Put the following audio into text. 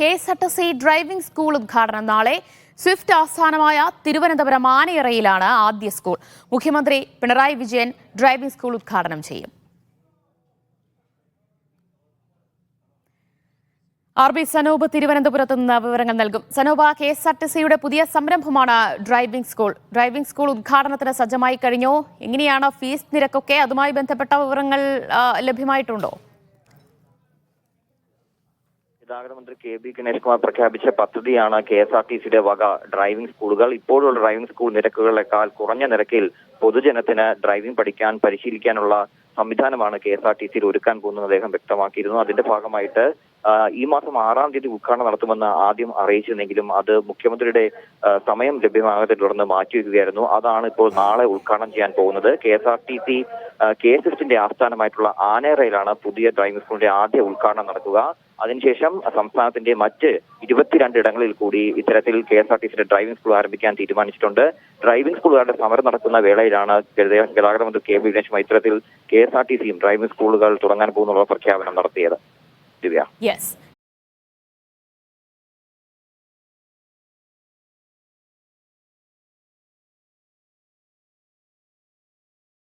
KSRTC driving school ഉദ്ഘാടനം നാളെ. Swift ആസ്ഥാനമായ തിരുവനന്തപുരം ആനയറയിലാണ് ആദ്യ സ്കൂൾ. മുഖ്യമന്ത്രി പിണറായി വിജയൻ ഡ്രൈവിംഗ് സ്കൂൾ ഉദ്ഘാടനം ചെയ്യും. RB സനൂപ് തിരുവനന്തപുരത്ത് നിന്ന് വിവരങ്ങൾ നൽകും. സനൂപ്, KSRTCയുടെ പുതിയ സംരംഭമാണ് ഡ്രൈവിംഗ് സ്കൂൾ. ഡ്രൈവിംഗ് സ്കൂൾ ഉദ്ഘാടനത്തിന് സജ്ജമായി കഴിഞ്ഞോ? എങ്ങനെയാണ് ഫീസ് നിരക്കൊക്കെ? അതുമായി ബന്ധപ്പെട്ട വിവരങ്ങൾ ലഭ്യമായിട്ടുണ്ടോ? ഗതാഗത മന്ത്രി KB ഗണേഷ് കുമാർ പ്രഖ്യാപിച്ച പദ്ധതിയാണ് KSRTCയുടെ വക ഡ്രൈവിംഗ് സ്കൂളുകൾ. ഇപ്പോഴുള്ള ഡ്രൈവിംഗ് സ്കൂൾ നിരക്കുകളെക്കാൾ കുറഞ്ഞ നിരക്കിൽ പൊതുജനത്തിന് ഡ്രൈവിംഗ് പഠിക്കാൻ പരിശീലിക്കാനുള്ള സംവിധാനമാണ് KSRTCയിൽ ഒരുക്കാൻ പോകുന്നത് അദ്ദേഹം വ്യക്തമാക്കിയിരുന്നു. അതിന്റെ ഭാഗമായിട്ട് ഈ മാസം 6-ാം തീയതി ഉദ്ഘാടനം നടത്തുമെന്ന് ആദ്യം അറിയിച്ചിരുന്നെങ്കിലും അത് മുഖ്യമന്ത്രിയുടെ സമയം ലഭ്യമാകാതെ തുടർന്ന് മാറ്റിവെക്കുകയായിരുന്നു. അതാണ് ഇപ്പോൾ നാളെ ഉദ്ഘാടനം ചെയ്യാൻ പോകുന്നത്. KSRTC സ്വിഫ്റ്റിന്റെ ആസ്ഥാനമായിട്ടുള്ള ആനയറയിലാണ് പുതിയ ഡ്രൈവിംഗ് സ്കൂളിന്റെ ആദ്യ ഉദ്ഘാടനം നടക്കുക. അതിനുശേഷം സംസ്ഥാനത്തിന്റെ മറ്റ് 22 ഇടങ്ങളിൽ കൂടി ഇത്തരത്തിൽ KSRTCയുടെ ഡ്രൈവിംഗ് സ്കൂൾ ആരംഭിക്കാൻ തീരുമാനിച്ചിട്ടുണ്ട്. ഡ്രൈവിംഗ് സ്കൂളുകളുടെ സമരം നടക്കുന്ന വേളയിലാണ് ഗതാഗത മന്ത്രി KB ഗണേഷ് ഇത്തരത്തിൽ KSRTCയും ഡ്രൈവിംഗ് സ്കൂളുകൾ തുടങ്ങാൻ പോകുന്നുള്ള പ്രഖ്യാപനം നടത്തിയത്. Yes.